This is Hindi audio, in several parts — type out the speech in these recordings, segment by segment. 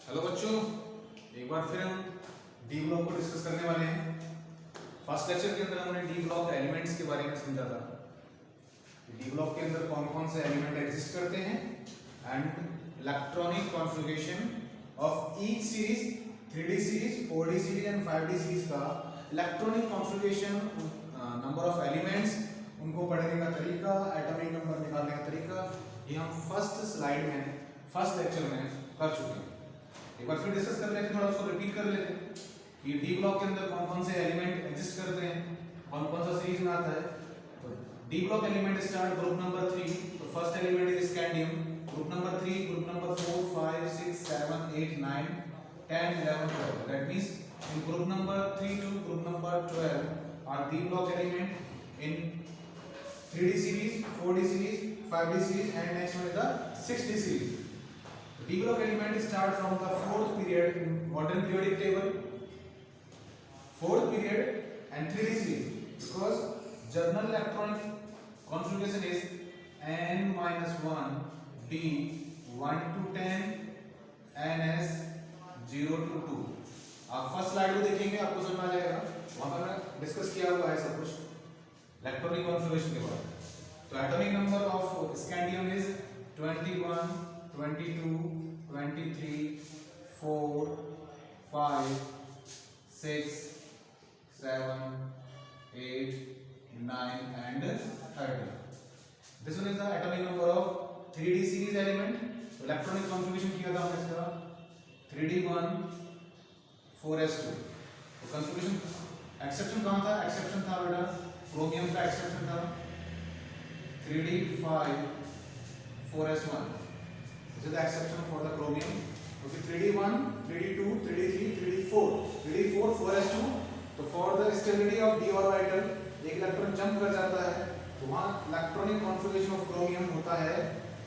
हेलो बच्चों, एक बार फिर हम डी ब्लॉक को डिस्कस करने वाले हैं। फर्स्ट लेक्चर के अंदर हमने डी ब्लॉक एलिमेंट्स के बारे में समझा था। डी ब्लॉक के अंदर कौन कौन से एलिमेंट एग्जिस्ट करते हैं and electronic configuration of each series 3D series, 4D series and 5D series का electronic configuration, number of elements, उनको पढ़ने का तरीका, एटॉमिक नंबर निकालने का तरीका, ये हम फर्स्ट स्लाइड में, फर्स्ट लेक्चर में कर चुके हैं। एक बार फिर डिस्कस कर लेते हैं, थोड़ा उसको रिपीट कर लेते हैं कि डी ब्लॉक के अंदर कौन कौन से एलिमेंट एग्जिस्ट करते हैं, कौन कौन सा सीरीज में आता है। तो D block element start group number 3। तो first element is scandium, group number 3, group number 4, 5, 6, 7, 8, 9, 10, 11, 12। That means in group number 3 to group number 12 are D block element in 3D series, 4D series, 5D series and next one is the 6D series. D block element start from the fourth period in modern periodic table, fourth period and 3D series, because journal electronic configuration is n-1 d 1 to 10 ns 0 to 2। आप फर्स्ट स्लाइड को देखेंगे आपको समझ आ जाएगा, वहां पर डिस्कस किया हुआ है सब कुछ इलेक्ट्रॉनिक कॉन्फ़िगरेशन के बारे में। तो atomic number of scandium is 21, 22, 23, 4, 5, 6, 7, 8, 9 and 13। This one is the atomic number of 3D series element। Electronic configuration किया था हमने इसका 3D1 4s2। तो कॉन्फ़िगरेशन एक्सेप्शन कहाँ था? एक्सेप्शन था बेटा क्रोमियम का एक्सेप्शन था 3D5 4s1। This is the exception for the chromium. Okay, 3D1 3D2 3D3 3D4 4s2। तो for the stability of d orbital एक इलेक्ट्रॉन जंप कर जाता है, तो वहां इलेक्ट्रॉनिक कॉन्फ़िगरेशन ऑफ क्रोमियम होता है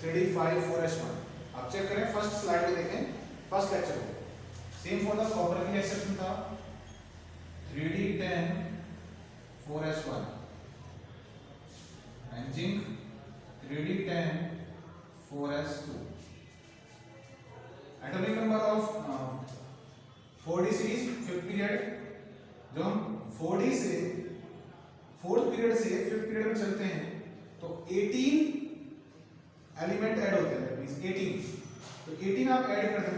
3D5 4s1। आप चेक करें, फर्स्ट स्लाइड में देखें, फर्स्ट लेक्चर में। सेम फॉर द कॉपर के लिए एक्सेप्शन था 3D10 4s1 and zinc 3D10 4s2। Atomic number of 4D series fifth period, जो हम 4D से फोर्थ पीरियड से फिफ्थ पीरियड में चलते हैं तो 18 एलिमेंट ऐड होते हैं। दैट मींस 18, तो 18 आप ऐड कर दें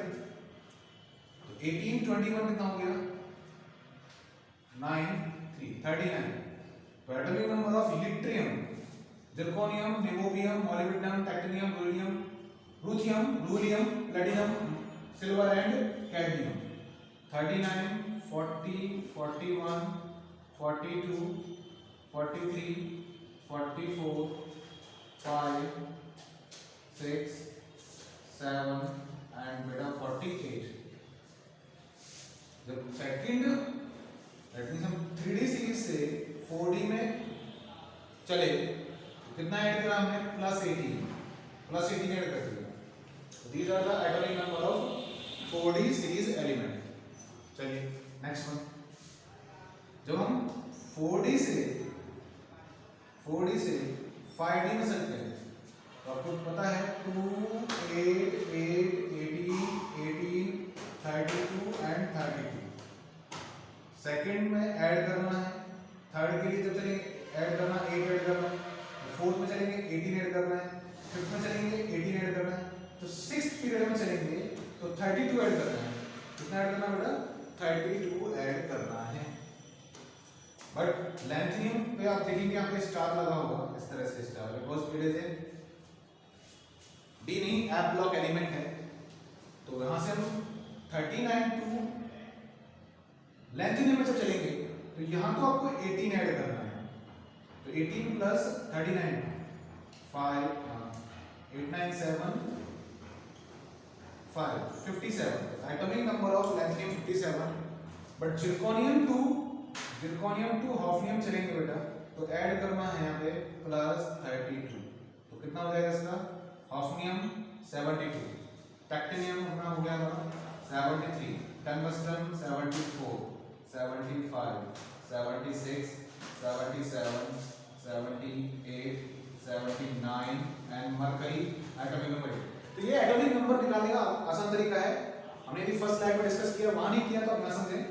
तो 18 21 कितना हो गया 9 3 39। तो atomic number of yttrium, zirconium, niobium, molybdenum, titanium, beryllium, ruthenium, रूलियम, platinum, silver and cadmium 39 40 41 42 43 44 5 6 7 and बेटा 48। जब सेकंड दैट मींस हम 3D सीरीज से 4D में चले तो कितना ऐड करा हमने +18 ऐड कर दिया। These are the atomic number of 4D series element. चलिए नेक्स्ट वन। जब हम 4D से 5D में चलते हैं तो आपको पता है 2 8 8 18 18 32 एंड 32। सेकंड में ऐड करना है, थर्ड के लिए जब चलेंगे ऐड करना 8 ऐड करना है, फोर्थ में चलेंगे 18 ऐड करना है, फिफ्थ में चलेंगे 18 ऐड करना है, तो सिक्स्थ पीरियड में चलेंगे तो 32 ऐड करना है। कितना ऐड करना बेटा 32 ऐड करना है। बट लैंथियम पे आप देखेंगे यहाँ पे स्टार लगा होगा, इस तरह से star, because it is A D नहीं एप ब्लॉक एलिमेंट है। तो यहाँ से हम 39 टू लैंथियम में जब चलेंगे तो यहाँ तो आपको 18 ऐड करना है। तो 18 plus 39 5 8 9 7 5 57। Atomic number of lanthanum 57। But zirconium to hafnium चलेंगे बेटा तो ऐड करना है यहाँ पे +32। तो कितना हो जाएगा इसका हॉफनियम 72, टाइटेनियम अपना हो गया 73, tungsten 74 75 76 77 78 79 and mercury atomic number. तो ये एटॉमिक नंबर निकालने का आसान तरीका है। हमने यदि फर्स्ट स्लाइड में डिस्कस किया वहां नहीं किया तो आप ना समझें।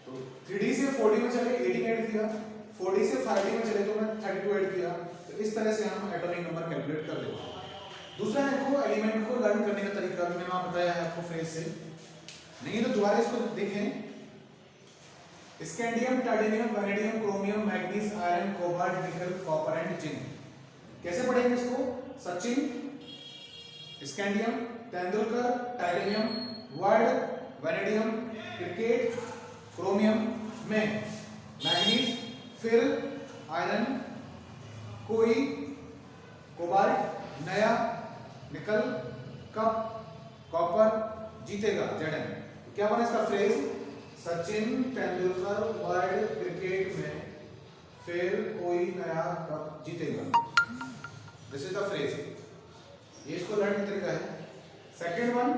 तो 3D से 4D में चले 18 ऐड किया, 4D से 5D में चले तो मैं 32 ऐड किया। तो इस तरह से हम एटॉमिक नंबर कैलकुलेट कर लेते हैं। दूसरा है को एलिमेंट को लर्न करने का तरीका भी मैंने वहां बताया है आपको फ्रेज से, नहीं तो दोबारा इसको देखें। Scandium, titanium, vanadium, chromium, manganese, iron, cobalt, nickel, copper and zinc. कैसे पढ़ेंगे इसको? Sachin, scandium, Tendulkar, titanium, world, vanadium, cricket, chromium में, मैग्नीज, फिर आयरन, कोई, कोबाल्ट, नया, निकल, कप, कॉपर, जीतेगा, जेडन। क्या बना इसका phrase? Sachin Tendulkar world cricket में फिर कोई नया कप जीतेगा। This is the phrase. ये इसको लर्न का तरीका है। सेकंड वन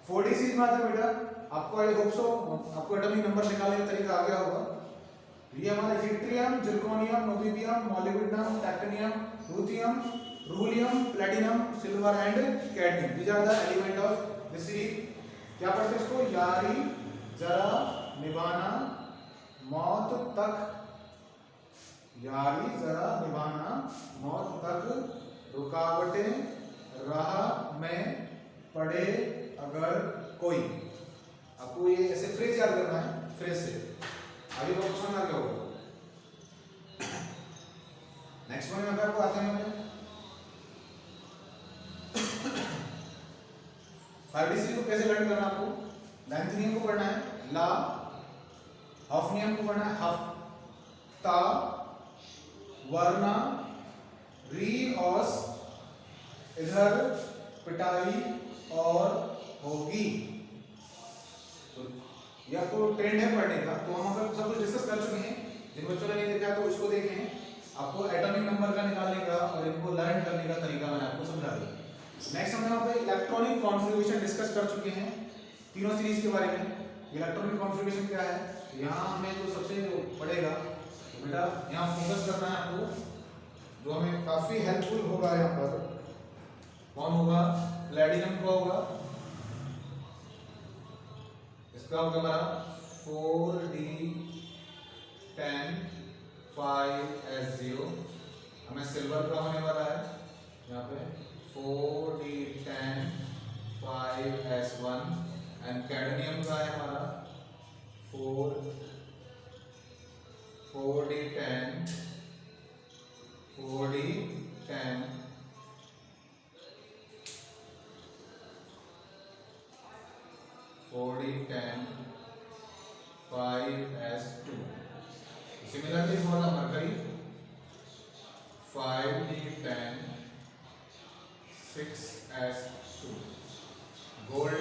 4D सीरीज में आता है बेटा, आपको आई होप सो आपको एटॉमिक नंबर निकालने का तरीका आ गया होगा। ये हमारा yttrium, zirconium, niobium, molybdenum, titanium, ruthenium, रूलियम, platinum, silver and cadmium. These are the element of this series. क्या पढ़ते हैं इसको? यारी जरा निभाना मौत तक, यारी जरा निभाना मौत तक, रुकावटें राह में पड़े अगर कोई। आपको ये ऐसे फ्रेज याद करना है, फ्रेज से आगे बहुत समझ आ गया होगा। नेक्स्ट वन में अगर आपको आते हैं 5D को कैसे लर्न करना आपको? लैंथनियम को पढ़ना है ला, हॉफनियम को पढ़ना है हफ्ता, वरना, री ऑस, इधर, पिटाई और होगी। तो ये आपको ट्रेंड है पढ़ने का। तो हम अगर सब कुछ डिस्कस कर चुके हैं, जिन बच्चों ने नहीं देखा तो उसको देखें। आपको एटॉमिक नंबर का निकालने का और इनको लर्न करने का तरीका मैंने आपको समझा दिया। नेक्स्ट हम यहाँ पे इलेक्ट्रॉनिक कॉन्फ़िगरेशन डिस्कस कर चुके हैं तीनों सीरीज के बारे में। इलेक्ट्रॉनिक कॉन्फ़िगरेशन क्या है? यहाँ हमें जो सबसे पड़ेगा तो बेटा यहाँ फोकस करना है आपको, जो हमें काफी हेल्पफुल होगा। यहाँ पर कौन होगा? प्लैटिनम का होगा, इसका होगा हमारा 4D10(5S0). हमें सिल्वर का होने वाला है यहाँ पे 4D10(5S1) एंड कैडमियम का है हमारा 4D10 4D10(5S2). Similarly for the mercury 5D10(6S2). gold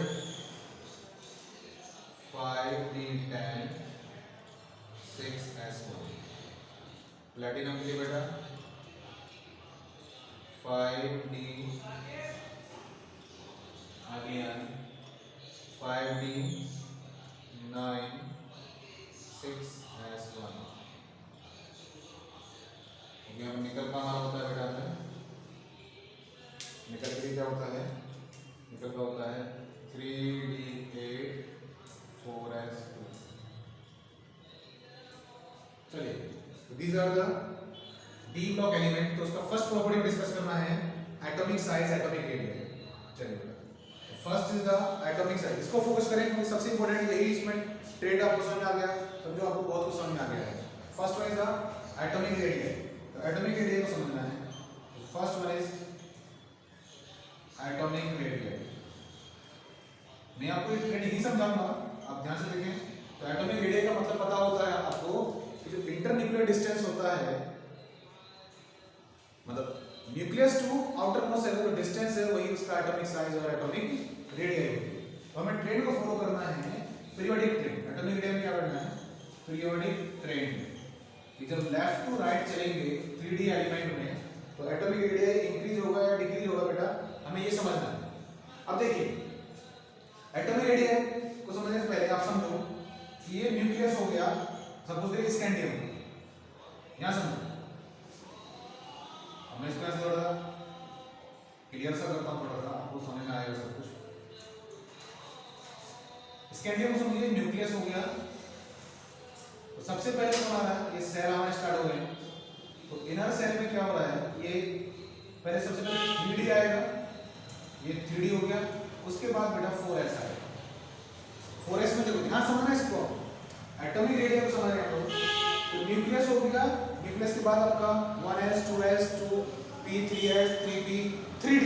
5D10(6S1). Platinum के लिए बेटा 5D9(6S1). निकल का हमारा होता है बेटा, निकल के लिए क्या होता है? निकल का होता है 3D8(4S2). चलिए, these are the D block element. तो उसका फर्स्ट प्रॉपर्टी डिस्कस करना है एटॉमिक साइज, एटॉमिक रेडियस। चलिए, first is the atomic size. इसको फोकस करें क्योंकि सबसे इंपॉर्टेंट यही इसमें ट्रेड आपको समझ आ गया, समझो आपको बहुत कुछ समझ आ गया है। First one is the atomic radius. तो एटॉमिक रेडियस को समझना है। First one is atomic radius. मैं आपको एक ट्रेड ही समझाऊंगा, आप ध्यान से देखें। तो एटॉमिक रेडियस का मतलब पता होता है आपको कि जो इंटरन्यूक्लियर डिस्टेंस होता है, मतलब nucleus to outermost shell जो डिस्टेंस है वही उसका एटॉमिक साइज और एटॉमिक रेडियस है। तो हमें ट्रेंड को फॉलो करना है, पीरियोडिक ट्रेंड। एटॉमिक रेडियस में क्या करना है? Periodic trend. कि जब लेफ्ट टू राइट चलेंगे 3D एलिमेंट में तो एटॉमिक रेडियस इंक्रीज होगा या डिक्रीज होगा बेटा, हमें ये समझना है। अब देखिए, एटॉमिक रेडियस को समझने से पहले आप समझो कि ये न्यूक्लियस हो गया, सपोज करिए स्कैंडियम। यहां समझो, मैं इसका थोड़ा क्लियर सा करता हूँ, थोड़ा सा आपको समझ में आएगा सब कुछ। स्कैंडियम को समझिए न्यूक्लियस हो गया। तो सबसे पहले कौन आ रहा है, ये सेल आना स्टार्ट हो गए। तो इनर सेल में क्या हो रहा है, ये पहले सबसे पहले 3D आएगा, ये 3D हो गया। उसके बाद बेटा 4s आएगा। 4s में देखो ध्यान समझना इसको, एटॉमिक रेडियस को समझ रहे हैं हम लोग। तो न्यूक्लियस हो गया, न्यूक्लियस के बाद आपका 1s 2s 2p 3s 3p 3D,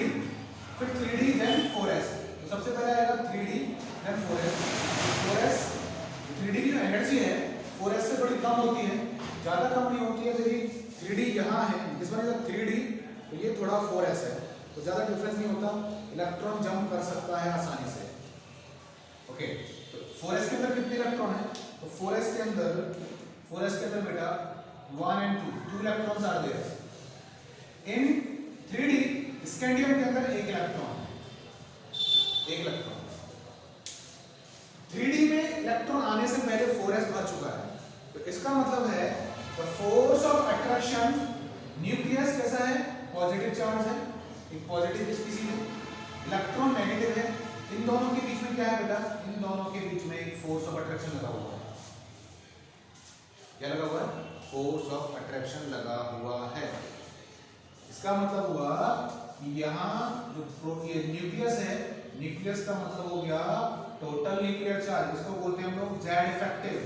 फिर 3D देन 4s। तो सबसे पहले आएगा 3D then 4s। 4s 3D की जो एनर्जी है 4s से थोड़ी कम होती है, ज्यादा कम नहीं होती है। यदि 3D यहाँ है, दिस वन इज 3D, तो ये थोड़ा 4s है, तो ज्यादा डिफरेंस नहीं होता, इलेक्ट्रॉन जंप कर सकता है आसानी से। ओके, तो 4s के अंदर कितने इलेक्ट्रॉन है, तो 4s के अंदर बेटा 1 and 2 electrons are there. In 3D scandium के अंदर एक इलेक्ट्रॉन। 3D में इलेक्ट्रॉन आने से पहले 4s भर चुका है, तो इसका मतलब है the force of attraction, nucleus कैसा है, पॉजिटिव चार्ज है, एक पॉजिटिव स्पीसीज है, इलेक्ट्रॉन नेगेटिव है। इन दोनों के बीच में क्या है बेटा, इन दोनों के बीच में एक फोर्स ऑफ अट्रैक्शन लगा हुआ है। क्या लगा हुआ है, फोर्स ऑफ अट्रैक्शन लगा हुआ है। इसका मतलब हुआ कि यहाँ जो ये न्यूक्लियस है, न्यूक्लियस का मतलब हो गया टोटल न्यूक्लियर चार्ज, इसको बोलते हैं हम लोग जेड इफेक्टिव,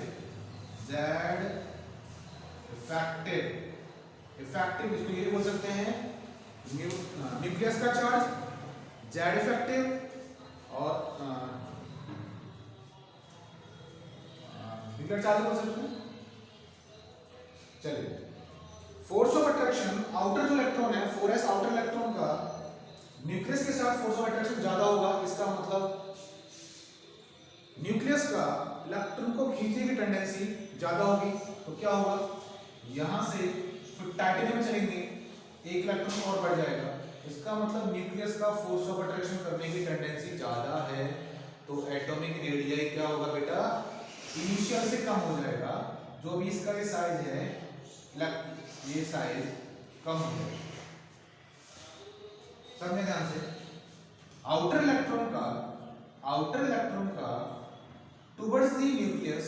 इसको ये बोल सकते हैं न्यूक्लियस का चार्ज जेड इफेक्टिव और न्यूक्लियर चार्ज बोल सकते हैं। चलिए, फोर्स ऑफ अट्रैक्शन, आउटर जो इलेक्ट्रॉन है 4s आउटर इलेक्ट्रॉन का न्यूक्लियस के साथ फोर्स ऑफ अट्रैक्शन ज्यादा होगा। इसका मतलब न्यूक्लियस का इलेक्ट्रॉन को खींचने की टेंडेंसी ज्यादा होगी। तो क्या होगा, यहां से फिर टाइटेनियम में चलेंगे, एक इलेक्ट्रॉन और बढ़ जाएगा। इसका मतलब न्यूक्लियस का फोर्स ऑफ अट्रैक्शन करने की टेंडेंसी ज्यादा है, तो एटॉमिक रेडियस क्या होगा बेटा, इनिशियल से कम हो जाएगा। जो भी इसका ये साइज है, ये साइज कम हो जाएगा। समझे ध्यान से, आउटर इलेक्ट्रॉन का towards the nucleus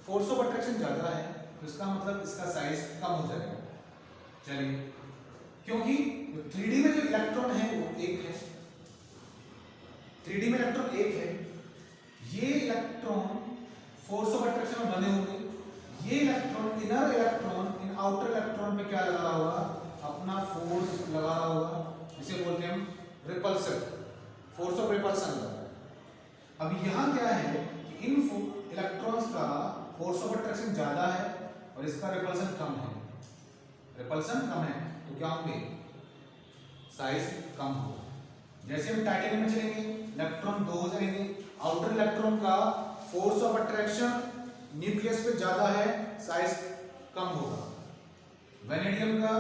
force of attraction ज्यादा है, तो इसका मतलब इसका साइज कम हो जाएगा। चलिए, क्योंकि 3D में जो इलेक्ट्रॉन है वो एक है, 3D में इलेक्ट्रॉन एक है, ये इलेक्ट्रॉन फोर्स ऑफ अट्रैक्शन में बने होंगे। ये electron, inner electron in outer electron पे क्या लगा होगा, अपना फोर्स लगा होगा, जिसे बोलते हैं हम रिपल्सन, फोर्स ऑफ रिपल्सन लगा। अब यहाँ क्या है कि इन इलेक्ट्रॉन्स का फोर्स ऑफ अट्रैक्शन ज्यादा है और इसका रिपल्सन कम है। तो क्या होंगे, साइज कम होगा। जैसे हम टाइटेनियम में चलेंगे, इलेक्ट्रॉन 2 हो जाएंगे। आउटर इलेक्ट्रॉन का फोर्स ऑफ अट्रैक्शन न्यूक्लियस पे ज्यादा है, साइज कम होगा। वेनेडियम का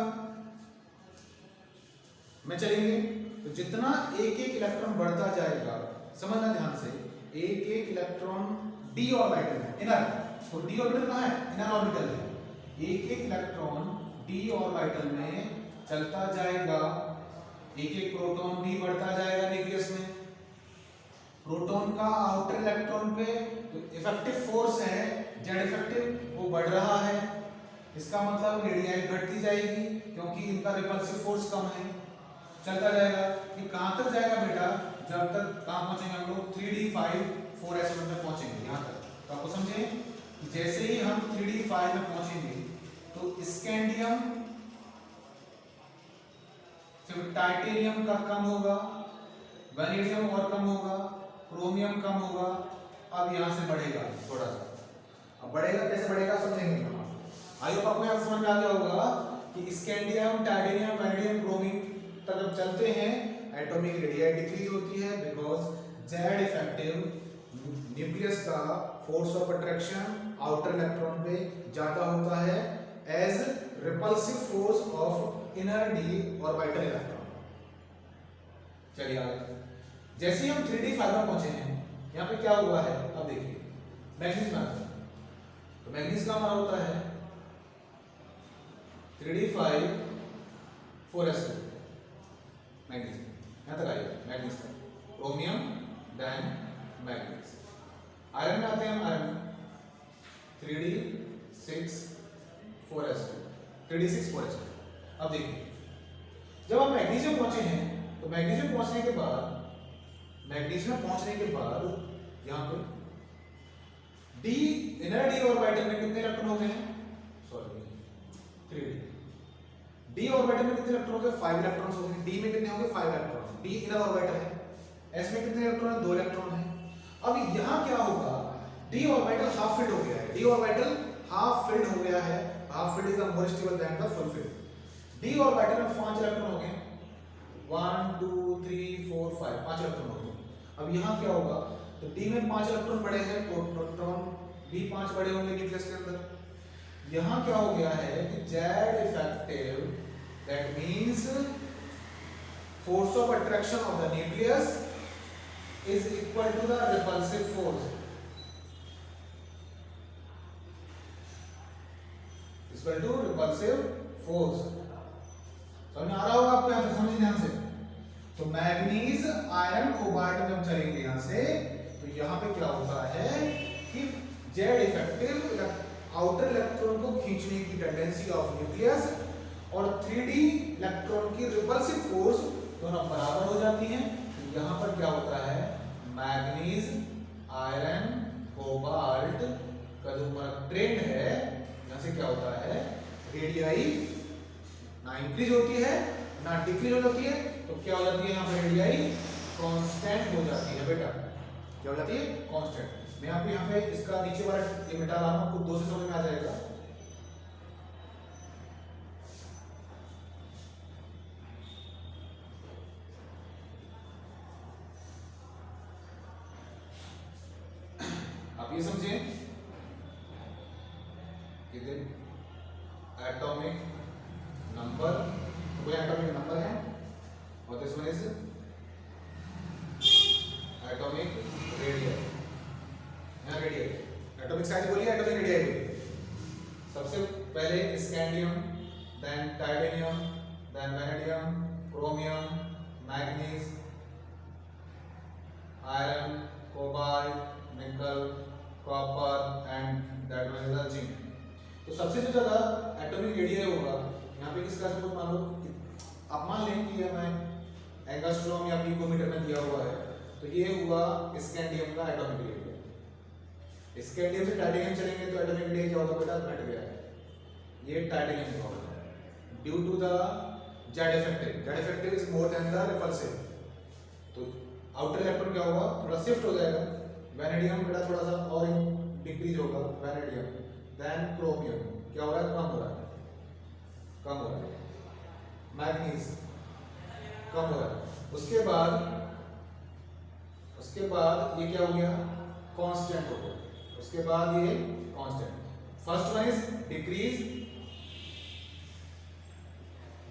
में चलेंगे, तो जितना एक इलेक्ट्रॉन बढ़ता जाएगा, समझना ध्यान से, एक इलेक्ट्रॉन d ऑर्बिटल में, इनर, तो d ऑर्बिटल कहाँ है, इनर ऑर्बिटल है। एक इलेक्ट्रॉन d ऑर्बिटल में चलता जाएगा, एक प्रोटॉन भी बढ़ता जाएगा न्यूक्लियस में। प्रोटॉन का आउटर इलेक्ट्रॉन पे इफेक्टिव फोर्स है जेड इफेक्टिव, वो बढ़ रहा है। इसका मतलब रेडियस घटती जाएगी, क्योंकि इनका रिपल्सिव फोर्स कम है। चलता जाएगा, ये कहां तक जाएगा बेटा, जब तक कहां पहुंचेंगे हम लोग, 3d5 4s में पहुंचेंगे। यहां तक तो आपको समझे, जैसे ही हम 3d5 में पहुंचेंगे तो स्कैंडियम, फिर टाइटेनियम का कम होगा, वेनेडियम और कम होगा, क्रोमियम कम होगा। अब यहां से बढ़ेगा थोड़ा सा, अब बढ़ेगा, कैसे बढ़ेगा समझेंगे हम। आई होप आपको यहां समझ में आ गया होगा कि स्कैंडियम, टाइटेनियम, वेनेडियम, क्रोमियम तक जब चलते हैं एटॉमिक रेडियस डिक्रीज होती है, बिकॉज जेड इफेक्टिव न्यूक्लियस का force of attraction outer electron पे ज्यादा होता है as repulsive force of inner D orbital electron. चलिए आगे, जैसे हम 3d5 में पहुंचे हैं, यहाँ पे क्या हुआ है, अब देखिए मैग्नीज में, तो मैग्नीज का हमारा होता है 3d5 4s, मैग्नीज यहाँ तक आइए, मैग्नीज का, क्रोमियम देन मैग्नीज। आयरन में आते हैं हम iron 3d6 4s2 3d6 4s2। अब देखिए जब हम मैग्नीशियम पहुंचे हैं तो मैग्नीशियम पहुंचने के बाद यहां पे डी इनर डी ऑर्बिटल में कितने इलेक्ट्रॉन हो गए हैं, सॉरी 3d डी ऑर्बिटल में कितने इलेक्ट्रॉन हो गए, 5 इलेक्ट्रॉन्स हो गए। डी में कितने होंगे, 5 इलेक्ट्रॉन। डी इनर ऑर्बिटल है। एस में कितने इलेक्ट्रॉन है, 2 इलेक्ट्रॉन है। अब यहां क्या होगा, डी ऑर्बिटल हाफ फिल्ड हो गया है। डी ऑर्बिटल हाफ फिल्ड हो गया है। Half filled is more stable then the full field. D orbital में 5 इलेक्ट्रॉन हो गए, 1 2 3 4 5 5 इलेक्ट्रॉन हो गए। अब यहां क्या होगा, तो डी में 5 इलेक्ट्रॉन बड़े हैं, प्रोटॉन भी 5 बड़े होंगे न्यूक्लियस के अंदर। यहां क्या हो गया है कि Z effective, that means force of attraction of the nucleus is equal to the repulsive force, equal to repulsive force. समझ में आ रहा होगा आपको, यहां से समझिए ध्यान से। तो मैग्नीज आयरन कोबाल्ट में हम चलेंगे यहां से, तो यहां पे क्या होता है कि जेड इफेक्टिव आउटर इलेक्ट्रॉन को खींचने की टेंडेंसी ऑफ न्यूक्लियस और 3d इलेक्ट्रॉन की रिपल्सिव फोर्स दोनों बराबर हो जाती हैं। तो यहां पर क्या होता है, मैग्नीज आयरन कोबाल्ट का जो ट्रेंड है, यहां से क्या होता है, रेडियाई ना इंक्रीज होती है ना डिक्रीज हो जाती है। तो क्या हो जाती है यहां पर, रेडियाई कांस्टेंट हो जाती है बेटा। क्या हो जाती है, कांस्टेंट। मैं आपको यहाँ पे इसका नीचे वाला ये मिटा रहा हूं, आपको 2 से समझ में आ जाएगा। आप ये समझें कि एटॉमिक नंबर, कोई एटॉमिक नंबर है और this one is atomic radius. Radius atomic size बोलिए, एटॉमिक रेडियस बोलिए। सबसे पहले scandium, then titanium, then vanadium, chromium, manganese, iron, cobalt, nickel, copper and that one is the zinc. तो सबसे जो ज्यादा एटॉमिक रेडियस होगा यहाँ पे किसका, सपोज मान लो आप मान लें कि मैं एंगस्ट्रॉम या पिकोमीटर में दिया हुआ है, तो ये हुआ स्कैंडियम का एटॉमिक रेडियस। स्कैंडियम से टाइटेनियम चलेंगे तो एटॉमिक रेडियस क्या होगा बेटा, घट गया है। ये टाइटेनियम का होगा due to the Z effective. Z effective is more than the repulsive. तो आउटर इलेक्ट्रॉन क्या होगा, थोड़ा शिफ्ट हो जाएगा। वैनेडियम बेटा थोड़ा सा और डिक्रीज होगा, वैनेडियम। देन क्रोमियम क्या हो रहा है, कम हो रहा है, कम हो रहा है। मैग्नीज कम हो रहा है। उसके बाद ये क्या हो गया, कांस्टेंट हो गया। उसके बाद ये constant, first one is decrease,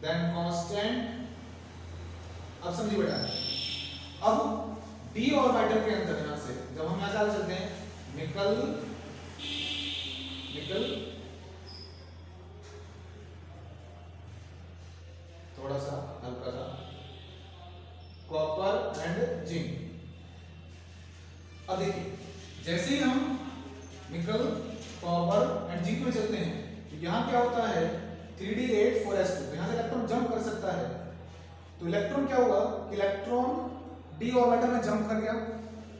then constant. अब समझिए बेटा, अब डी ऑर्बिटल के अंदर यहां से जब हम यहां से आगे चलते हैं, निकल थोड़ा सा हल्का सा, कॉपर एंड जिंक। अब देखिए जैसे ही हम निकल, कॉपर एंड जिंक में चलते हैं, तो यहां क्या होता है, 3d8 4s2, यहां से इलेक्ट्रॉन जंप कर सकता है। तो इलेक्ट्रॉन क्या हुआ कि इलेक्ट्रॉन डी ऑर्बिटल में जंप कर गया।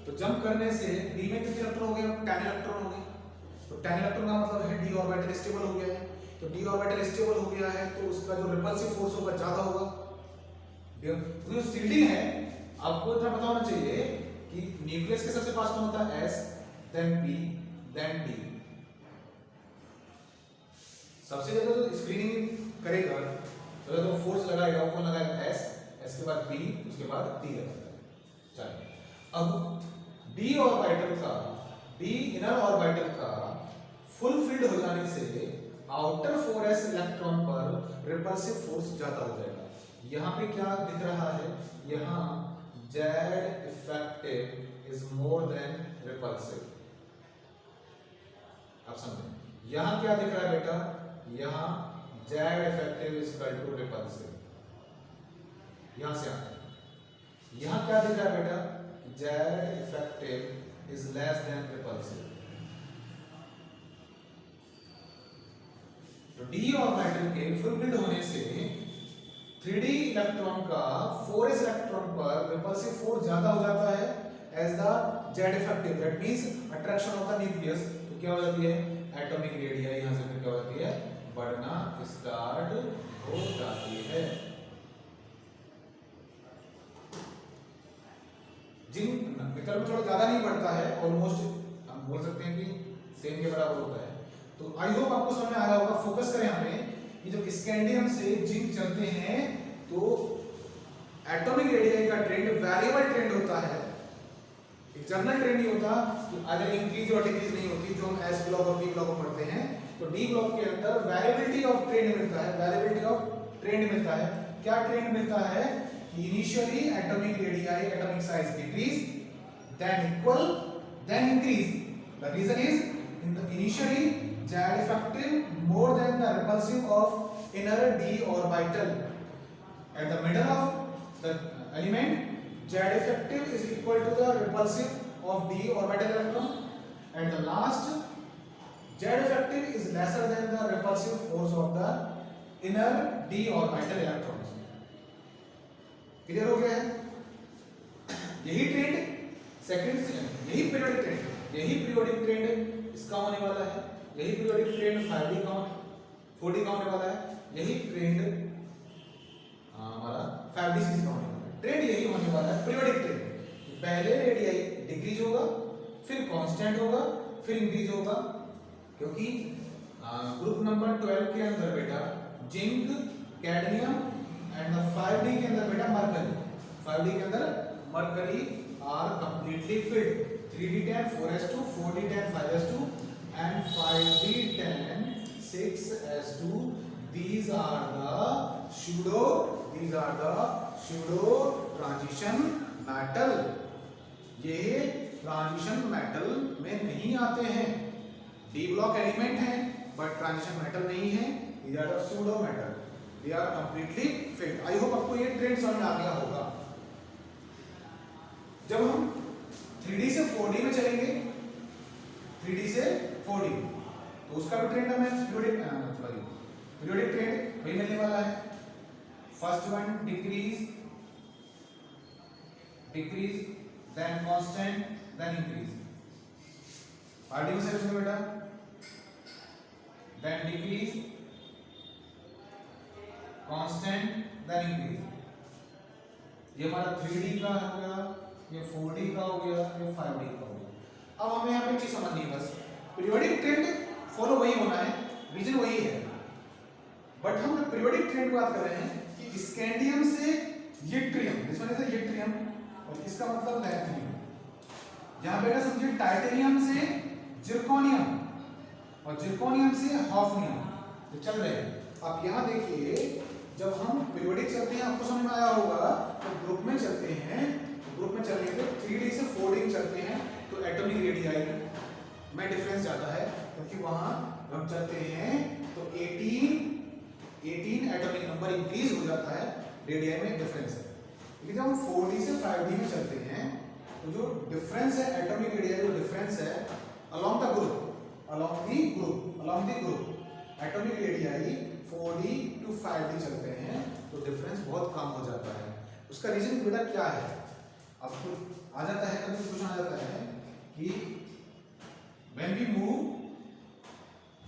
तो जंप करने से डी में कितने इलेक्ट्रॉन हो गए, 10 इलेक्ट्रॉन हो गए। तो 10 इलेक्ट्रॉन का मतलब है डी ऑर्बिटल स्टेबल हो गया है। तो डी ऑर्बिटल स्टेबल हो गया है तो उसका जो रिपल्सिव फोर्स होगा ज्यादा होगा। तो जो शील्डिंग है, आपको इतना पता होना चाहिए कि न्यूक्लियस के सबसे पास कौन होता है, S, then P, then D. सबसे ज्यादा जो स्क्रीनिंग करेगा, तो फोर्स लगाएगा वो कौन लगाएगा, एस, एस के बाद पी, उसके बाद डी लगाएगा। चलिए अब डी ऑर्बिटल का, डी इनर ऑर्बिटल का फुल फिल्ड हो जाने से आउटर 4s इलेक्ट्रॉन पर रिपल्सिव फोर्स ज्यादा हो जाएगा। यहां पे क्या दिख रहा है, यहां Z effective is more than repulsive. आप समझे, यहां क्या दिख रहा है बेटा, यहां Z effective is equal to repulsive. यहां से यहां क्या दिख रहा है बेटा, Z effective is less than repulsive. तो d ऑर्बिटल के फुलफिल्ड होने से 3d इलेक्ट्रॉन का 4s इलेक्ट्रॉन पर रिपल्सिव फोर्स ज्यादा हो जाता है as the Z effective, that means attraction of the nucleus. तो क्या हो जाती है, एटॉमिक रेडियस यहां से फिर क्या हो जाती है, बढ़ना स्टार्ट हो जाती है। जिन निकल में थोड़ा ज्यादा नहीं बढ़ता है, ऑलमोस्ट हम बोल सकते हैं कि सेम के बराबर होता है। तो आई होप आपको समझ में आया होगा। फोकस करें यहाँ पे कि जब स्कैंडियम से जिंक चलते हैं तो एटॉमिक रेडियस का ट्रेंड वेरिएबल ट्रेंड होता है, एक जनरल ट्रेंड नहीं होता कि अगर इंक्रीज और डिक्रीज नहीं होती जो हम एस ब्लॉक और बी ब्लॉक में पढ़ते हैं। तो डी ब्लॉक के अंदर वेरिएबिलिटी ऑफ ट्रेंड मिलता है, वेरिएबिलिटी ऑफ ट्रेंड मिलता है। क्या ट्रेंड मिलता है कि initially atomic radius atomic size decrease, then equal, then increase. The reason is in the initially Z effective more than the repulsive of inner d orbital. At the middle of the element, Z effective is equal to the repulsive of d orbital electron. At the last, Z effective is lesser than the repulsive force of the inner d orbital electrons. Clear हो गया है? यही ट्रेंड सेकंड, यही पीरियोडिक ट्रेंड इसका होने वाला है। यही पीरियोडिक ट्रेंड 5d का 4d का होने वाला है। यही ट्रेंड हमारा 5d सीरीज का होने वाला है। ट्रेंड यही होने वाला है पीरियोडिक ट्रेंड। पहले रेडियस डिक्रीज होगा, फिर कांस्टेंट होगा, फिर इंक्रीज होगा, क्योंकि ग्रुप नंबर 12 के अंदर बेटा जिंक, कैडमियम एंड 5d के अंदर बेटा मरकरी, 5d के अंदर mercury are completely filled. 3d10 4s2, 4d10 5s2 and 5d10 6s2. These are the pseudo transition metal. ये ट्रांजिशन मेटल में नहीं आते हैं, डी ब्लॉक एलिमेंट हैं बट ट्रांजिशन मेटल नहीं है। These are the pseudo metal. They are completely filled. I hope आपको ये ट्रेंड समझ में आ गया होगा। जब हम 3d से 4d में चलेंगे, 3d से 4d तो उसका भी ट्रेंड हमें पीरियोडिक ट्रेंड वही मिलने वाला है। First one decrease then constant then increase. 5d में से बेटा then decrease constant then increase. ये हमारा 3d का हो गया, ये 4d का हो गया, ये 5d का हो गया। अब हमें यहाँ पे चीज समझनी है, बस पीरियोडिक ट्रेंड फॉलो वही होना है, रीजन वही है, बट हम पीरियोडिक ट्रेंड की बात कर रहे हैं कि स्कैंडियम से yttrium, this one is yttrium और इसका मतलब लैंथनियम। यहाँ बेटा समझिए टाइटेनियम से जिरकोनियम और जिरकोनियम से हॉफनियम जो चल रहे हैं। आप यहाँ देखिए जब हम पीरियोडिक चलते हैं आपको समझ में आया होगा, तो ग्रुप में चलते हैं, ग्रुप में चलने पे 3d से 4d चलते हैं तो एटॉमिक रेडियस में डिफरेंस ज्यादा है, क्योंकि वहां हम चलते हैं तो 18 एटॉमिक नंबर इंक्रीज हो जाता है, रेडियस में डिफरेंस है। लेकिन जब हम 4d से 5d में चलते हैं तो जो डिफरेंस है एटॉमिक रेडियस, जो डिफरेंस है along the group atomic radius 4d to 5d चलते हैं तो डिफरेंस बहुत कम हो जाता है। उसका रीजन बेटा क्या है, आपको आ जाता है, कभी क्वेश्चन आ जाता है कि when we move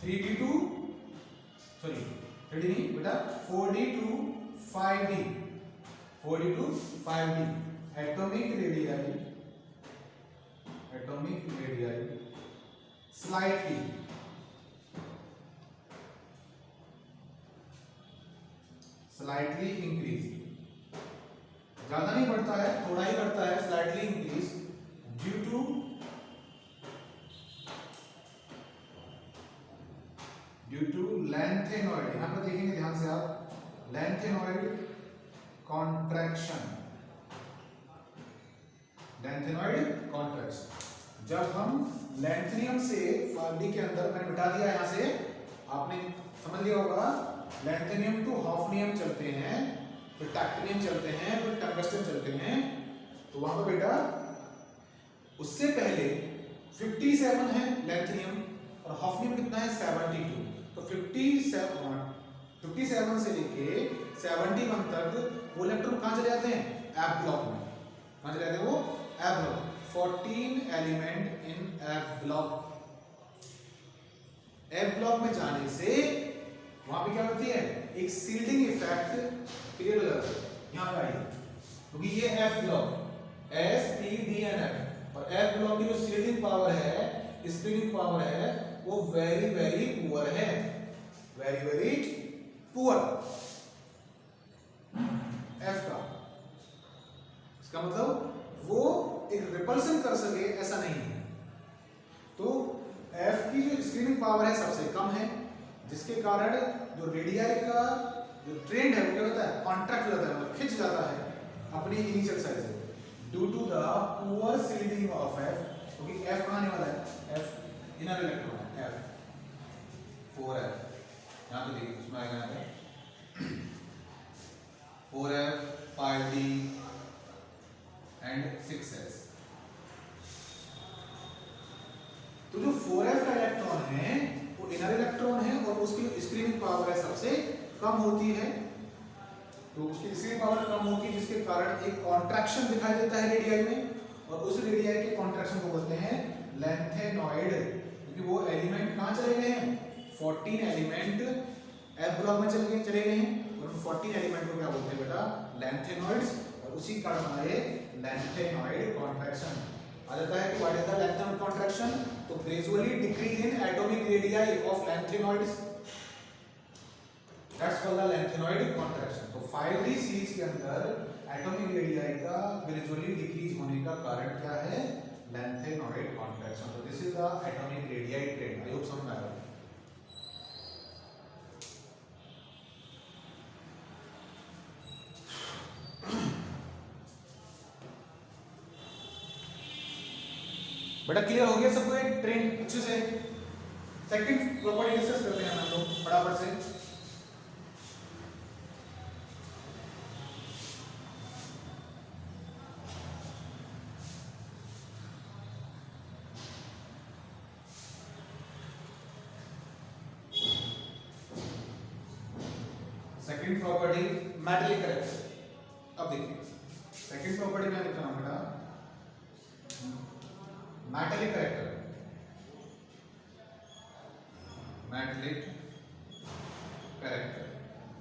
3d नहीं बेटा 4d to 5d atomic radius slightly increase, ज्यादा नहीं बढ़ता है, थोड़ा ही बढ़ता है, slightly increase due to lanthanoid. यहां पर देखेंगे ध्यान से आप, लैंथेनॉइड कॉन्ट्रैक्शन। जब हम लैंथनियम से 5d के अंदर, मैंने बिठा दिया यहां से, आपने समझ लिया होगा, लैंथनियम टू हॉफनियम चलते हैं, फिर टैक्टिनियम चलते हैं, फिर टंगस्टन चलते हैं, तो वहां पर बेटा उससे पहले 57 है लैंथनियम और हॉफनियम कितना है 72। तो 57 से लेके 71 तक वो इलेक्ट्रॉन कहां चले जाते हैं एफ ब्लॉक में। कहां चले जाते हैं वो F block. 14 element in F block. F block में जाने से वहां पे क्या होती है एक सील्डिंग इफेक्ट क्रिएट हो जाता है। यहां पे आइए क्योंकि ये F block S P D and F और एफ ब्लॉक की जो सील्डिंग पावर है स्क्रीनिंग पावर है वो वेरी वेरी पुअर है। वेरी वेरी पुअर एफ का। इसका मतलब वो एक रिपल्सन कर सके ऐसा नहीं है। तो एफ की जो स्क्रीनिंग पावर है सबसे कम है जिसके कारण जो रेडियाई का जो ट्रेंड है वो क्या होता है कॉन्ट्रैक्ट हो जाता है मतलब खिंच जाता है अपनी इनिशियल साइज से due to the poor shielding of F. क्योंकि एफ कहां आने वाला है एफ इनर इलेक्ट्रॉन है एफ 4f यहां पे देखिए उसमें आएगा यहां पे 4f 5d एंड 6s। तो जो 4f का इलेक्ट्रॉन है वो इनर इलेक्ट्रॉन है और उसकी स्क्रीनिंग पावर है सबसे कम होती है। तो उसकी स्क्रीनिंग पावर कम होती है जिसके कारण एक कॉन्ट्रैक्शन दिखाई देता है रेडियाई में और उस रेडियाई के कॉन्ट्रैक्शन को बोलते हैं लैंथेनॉइड। क्योंकि वो एलिमेंट कहां चले गए हैं 14 एलिमेंट एफ ब्लॉक में चले गए हैं और 14 एलिमेंट को क्या बोलते हैं बेटा लैंथेनॉइड्स। और उसी कारण आए लैंथेनॉइड कॉन्ट्रैक्शन। आ जाता है कि what is the lanthanoid contraction. तो gradually decrease in atomic radii of lanthanoids that's called the lanthanoid contraction. तो 5d सीरीज के अंदर एटॉमिक रेडियाई का ग्रेजुअली डिक्रीज होने का कारण क्या है लैंथेनॉइड कॉन्ट्रैक्शन। तो this is the atomic radii trend. I hope समझ में आया। बेटा क्लियर हो गया सबको एक ट्रेंड अच्छे से। सेकंड प्रॉपर्टी डिस्कस करते हैं हम लोग फटाफट से। Second property metallic character. अब देखिए सेकंड प्रॉपर्टी में लिख रहा हूं बेटा मेटलिक कैरेक्टर। Metallic character.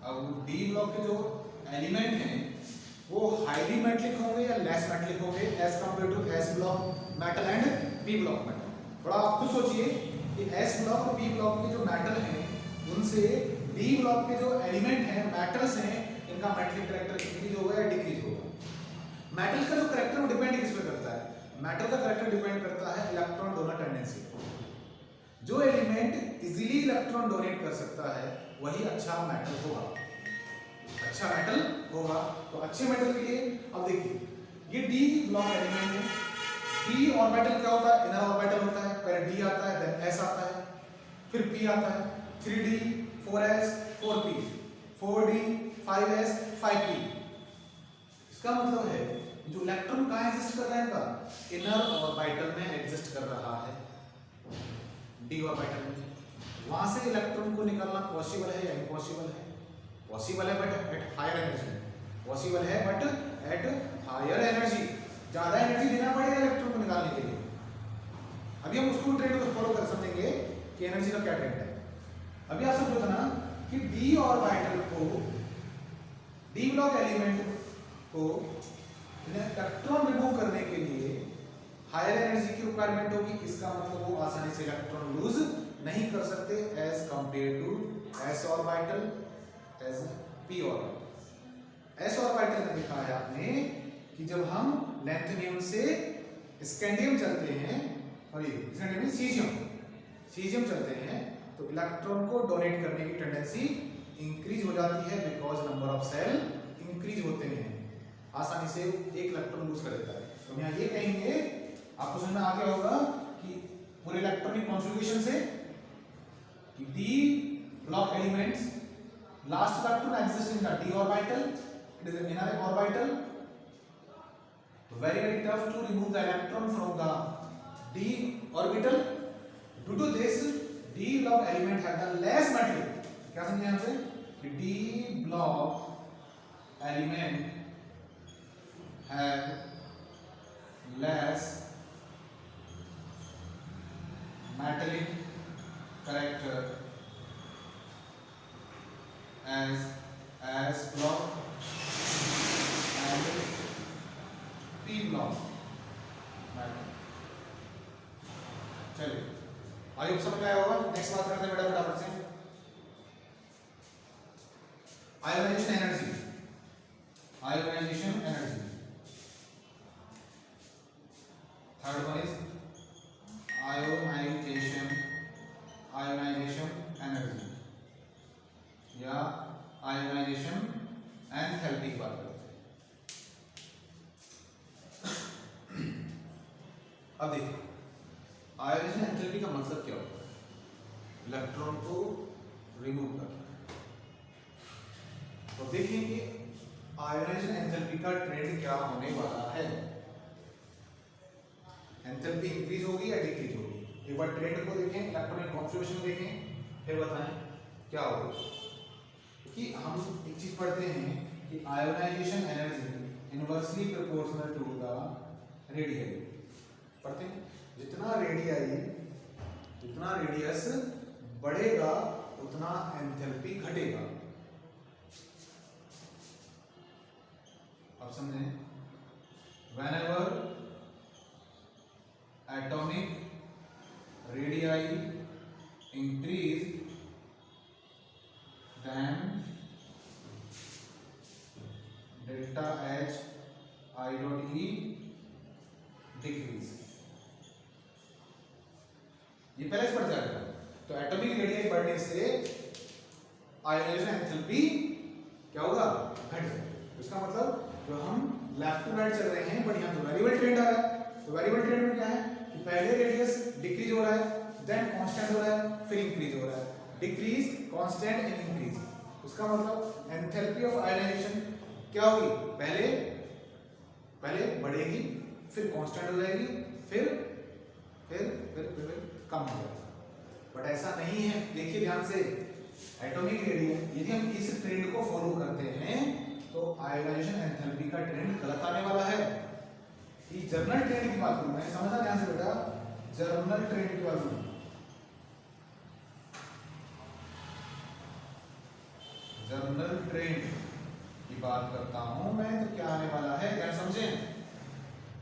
अब डी ब्लॉक के जो एलिमेंट हैं वो हाईली मेटलिक होंगे या लेस मेटलिक होंगे as compare to S block metal and P block metal. थोड़ा आप खुद सोचिए कि एस ब्लॉक और पी ब्लॉक के जो मेटल हैं उनसे डी ब्लॉक के जो एलिमेंट हैं मेटल्स हैं इनका मेटलिक कैरेक्टर इंक्रीज होगा या डिक्रीज होगा। मेटल का जो कैरेक्टर वो डिपेंड किस पे करता है। मेटल का कैरेक्टर डिपेंड करता है इलेक्ट्रॉन डोनर टेंडेंसी। जो एलिमेंट इजीली इलेक्ट्रॉन डोनेट कर सकता है वही अच्छा मेटल होगा। अच्छा मेटल होगा। तो अच्छे मेटल के लिए अब देखिए ये डी ब्लॉक एलिमेंट है। डी ऑर्बिटल क्या होता है इनर ऑर्बिटल होता है। पहले डी आता है देन एस आता है फिर पी आता है 3d 4s 4p 4d 5s 5p। इसका मतलब है जो इलेक्ट्रॉन कहां एग्जिस्ट कर रहा है इनका इनर ऑर्बिटल में एग्जिस्ट कर रहा है डी ऑर्बिटल में। वहां से इलेक्ट्रॉन को निकालना पॉसिबल है या इम्पॉसिबल है। पॉसिबल है but at higher energy. Possible है बट एट हायर एनर्जी। ज्यादा एनर्जी देना पड़ेगा इलेक्ट्रॉन को निकालने के लिए। अभी हम उसको ट्रेंड को फॉलो कर समझेंगे कि एनर्जी का क्या ट्रेंड है। अभी आप समझो ना कि डी ऑर्बिटल को डी ब्लॉक एलिमेंट को इलेक्ट्रॉन रिमूव करने के लिए हायर एनर्जी की रिक्वायरमेंट होगी। इसका मतलब वो आसानी से इलेक्ट्रॉन लूज नहीं कर सकते as compare to S orbital as P orbital. S orbital में दिखा है आपने कि जब हम लैंथनियम से स्कैंडियम चलते हैं और ये स्कैंडियम सीजियम चलते हैं तो इलेक्ट्रॉन को डोनेट करने की टेंडेंसी इंक्रीज हो जाती है because number of shell increase होते हैं। आसानी से एक इलेक्ट्रॉन लूज कर देता है। तो हम यहाँ ये कहेंगे आपको समझ में आ गया होगा कि पूरे इलेक्ट्रॉनिक कॉन्फ़िगरेशन से कि D block elements last electron exist in the D orbital it is an inner orbital. तो very tough to remove the electron from the d orbital, due to this D block element have the less material. क्या समझे यहां से कि D block element have less metallic character as block and p block metal। चलिए आई होप समझ में आया होगा। नेक्स्ट बात करते हैं बेटा फटाफट से ionisation energy. Ionisation energy third one is ionisation energy या आयोनाइजेशन एंथैल्पी की बात करते हैं। अब देखिए आयोनाइजेशन एंथैल्पी का मतलब क्या होता है? इलेक्ट्रॉन को रिमूव करना है। तो देखिए कि आयोनाइजेशन एंथैल्पी का ट्रेंड क्या होने वाला है। एंथैल्पी इंक्रीज होगी या डिक्रीज होगी? एक बार ट्रेंड को देखें, इलेक्ट्रॉनिक कॉन्फ़िगरेशन देखें, फिर बताएं क्या होगा। कि हम एक चीज पढ़ते हैं कि ionisation energy inversely proportional to the radius. पढ़ते हैं जितना रेडियस बढ़ेगा उतना एंथैल्पी घटेगा। अब समझें, whenever atomic radii increase then delta H I dot E decrease। ये पहले से पढ़ जाएगा। तो एटॉमिक रेडियस बढ़ने से आयोनाइजेशन एंथैल्पी क्या होगा? घट जाएगा। इसका मतलब जो हम लेफ्ट टू राइट चल रहे हैं बट यहाँ तो वेरिएबल ट्रेंड आ रहा है। तो वेरिएबल ट्रेंड में क्या है कि पहले रेडियस डिक्रीज हो रहा है, देन कांस्टेंट हो रहा है, फिर इंक्रीज हो रहा है, डिक्रीज कांस्टेंट एंड इंक्रीज। उसका मतलब एंथैल्पी ऑफ आयोनाइजेशन क्या होगी? पहले बढ़ेगी, फिर कांस्टेंट हो जाएगी, फिर कम हो जाएगा। बट ऐसा नहीं है। देखिए ध्यान से, एटॉमिक रेडियस यदि हम इस ट्रेंड को फॉलो करते हैं तो आयोनाइजेशन एंथैल्पी का ट्रेंड गलत आने वाला है। ये जर्नल ट्रेंड की बात करूं मैं, समझना ध्यान से बेटा, जर्नल ट्रेंड की बात करूं। जर्नल ट्रेंड की बात करता हूं मैं, तो क्या आने वाला है ध्यान समझें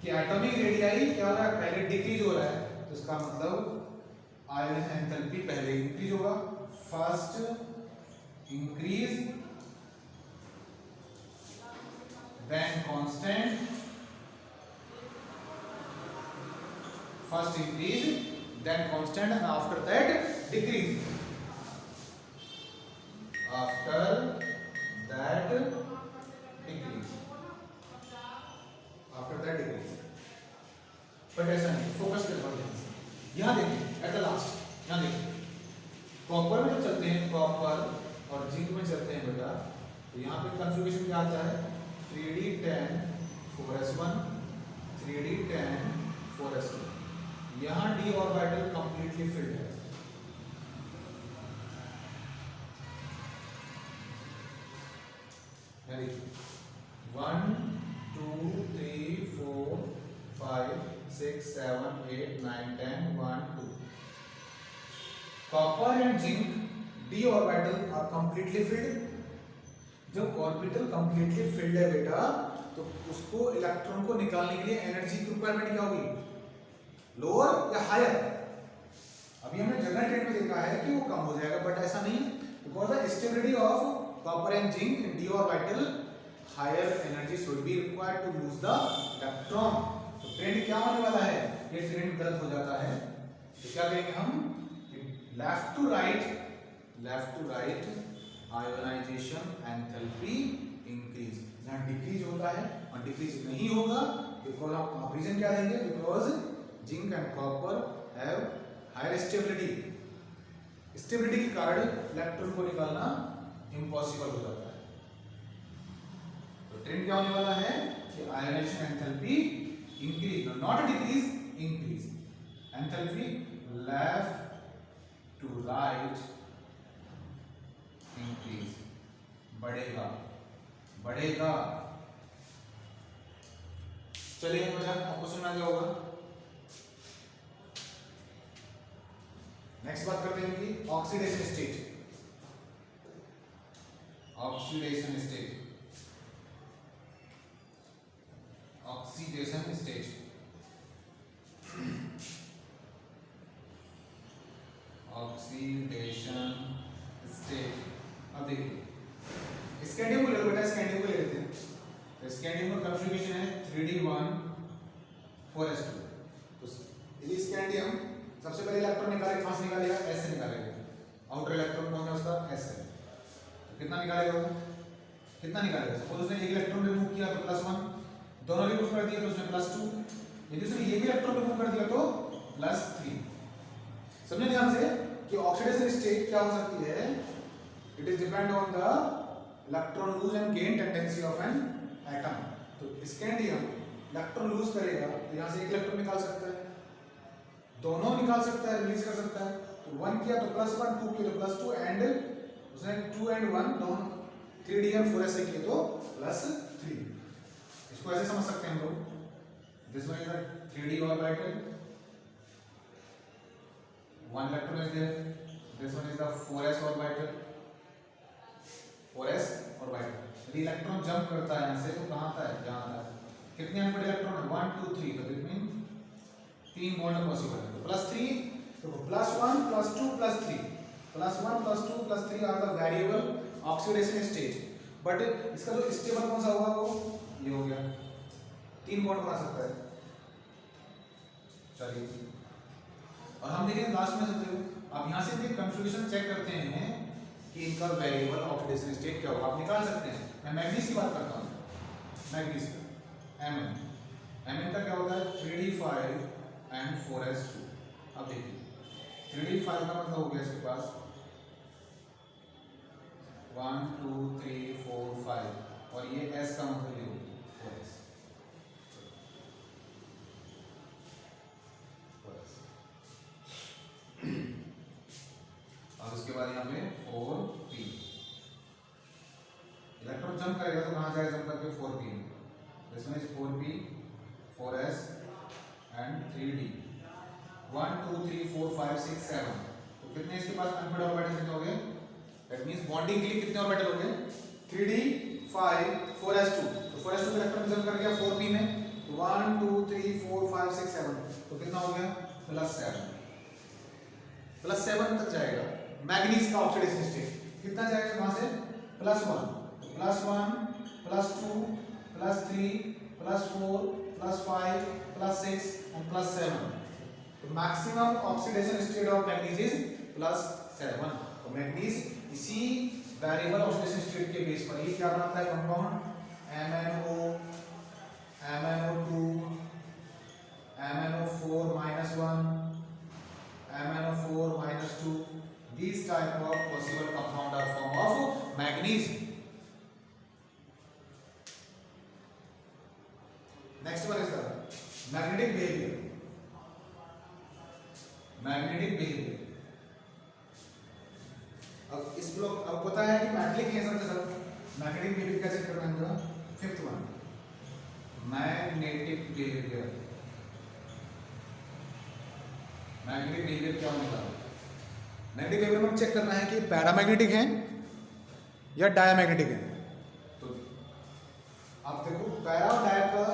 कि एटॉमिक रेडियस क्या हो रहा है? पहले डिक्रीज हो रहा है। तो इसका मतलब आयोनाइजेशन एंथैल्पी पहले इंक्रीज होगा। First increase then constant, first increase then constant and after that decrease, after that decrease, but ऐसा नहीं। फोकस कर पाओ ध्यान से। यहाँ देखिए एट द लास्ट, यहाँ देखिए कॉपर में चलते हैं, कॉपर और जिंक में चलते हैं बेटा, तो यहाँ पे कॉन्फ़िगरेशन क्या आता है? 3d10 4s1 3d10 4s2। यहाँ d ऑर्बिटल कंप्लीटली फिल्ड है। यानी 1 2 3 4 5 6 7 8 9 10 1 2। Copper and zinc d orbital are completely filled. जब ऑर्बिटल कंप्लीटली फिल्ड है बेटा, तो उसको इलेक्ट्रॉन को निकालने के लिए एनर्जी की रिक्वायरमेंट क्या होगी? लोअर या हायर? अभी हमने जनरल ट्रेंड में देखा है कि वो कम हो जाएगा, बट ऐसा नहीं, because the stability of copper and zinc in d orbital higher energy should be required to lose the electron. तो ट्रेंड क्या होने वाला है? ये ट्रेंड गलत हो जाता है। तो क्या करेंगे हम? Left to right ionisation enthalpy increase, जहां डिक्रीज होता है और डिक्रीज नहीं होगा, बिकॉज आप रीजन क्या देंगे? Because zinc and copper have higher stability. Stability के कारण इलेक्ट्रॉन को निकालना इम्पॉसिबल हो जाता है। तो ट्रेंड क्या होने वाला है कि ionisation enthalpy increase, not decrease, increase. Enthalpy left to right increase, बढ़ेगा बढ़ेगा। चलिए मुझे आपको सुनना क्या होगा। नेक्स्ट बात करते हैं कि oxidation state. Oxidation state, oxidation state oxidation state. अब देखिए स्कैंडियम को ले लो बेटा, स्कैंडियम को ले लेते हैं। तो स्कैंडियम का कॉन्फ़िगरेशन है 3d1 4s2। तो यदि स्कैंडियम सबसे पहले इलेक्ट्रॉन निकाले, कहां से निकालेगा? s से निकालेगा। आउटर इलेक्ट्रॉन कौन है उसका? s है। तो कितना निकालेगा? कितना निकालेगा? सपोज उसने एक इलेक्ट्रॉन रिमूव किया तो +1, दोनों रिमूव कर दिया तो उसने +2, यदि उसने ये भी इलेक्ट्रॉन रिमूव कर दिया तो +3। समझे ध्यान से कि ऑक्सीडेशन स्टेट क्या हो सकती है? It is depend on the electron lose and gain tendency of an atom. तो स्कैंडियम इलेक्ट्रॉन लूज करेगा तो यहां से एक इलेक्ट्रॉन निकाल सकता है, दोनों निकाल सकता है, रिलीज कर सकता है। तो 1 किया तो +1, 2 किया तो +2 एंड उसने 2 and 1 दोनों 3d और 4s से किए तो +3। इसको ऐसे समझ सकते हैं हम लोग, this one is the 3d orbital, 1 electron is there, this one is the 4s orbital, 4s orbital। यदि इलेक्ट्रॉन जंप करता है यहां से तो कहां आता है? यहां आता है। कितने अनपेड इलेक्ट्रॉन है? 1 2 3, तो दिस मीन 3 बॉन्ड पॉसिबल है। तो +3, तो +1 +2 +3, +1 +2 +3 are the variable oxidation state. But इसका जो स्टेबल कौन सा होगा? वो ये हो गया, 3 बॉन्ड बना सकता है। चलिए और हम देखें लास्ट में समझो। अब यहां से भी कन्फिग्रेशन चेक करते हैं कि इनका वेरिएबल ऑक्सीडेशन स्टेट क्या होगा। आप निकाल सकते हैं। मैं मैग्नीज की बात करता हूं, मैग्नीज का Mn का क्या होता है? 3d5 and 4s2। अब देखिए 3d5 का मतलब हो गया इसके पास 1 2 3 4 5 और ये s का मतलब ये हो गया 4s। और उसके बाद यहाँ पे 4p इलेक्ट्रॉन जंप करेगा तो कहाँ जाएगा? जंप करके 4p में। This one is 4p 4s and 3d 1 2 3 4 5 6 7। तो कितने इसके पास अनपेड ऑर्बिटल कितने हो गए? दैट मींस बॉन्डिंग के लिए कितने ऑर्बिटल हो गए? 3d 5 4s2। तो 4s2 का इलेक्ट्रॉन जंप कर गया 4p में, तो 1 2 3 4 5 6 7, तो कितना हो गया? +7 तक जाएगा। मैग्नीज का ऑक्सीडेशन स्टेट कितना जाएगा? वहां से +1 +1 +2 +3 +4 +5 +6 and +7। तो maximum oxidation state of manganese is +7। तो मैग्नीज इसी वेरिएबल ऑक्सीडेशन स्टेट के बेस पर ये क्या बनाता है? Compound MnO MnO2 MnO4 -1 MnO4 -2। These type of possible compound are form of manganese। Next one is the magnetic behavior। magnetic behavior। अब इस ब्लॉक अब पता है कि मैग्नेटिक है सबके सब। मैग्नेटिक बिहेवियर कैसे करना है? 5th one magnetic behaviour. Magnetic behaviour क्या होगा? मैग्नेटिक बिहेवियर में चेक करना है कि पैरामैग्नेटिक है या डायमैग्नेटिक है। तो आप देखो पैरा और डाया का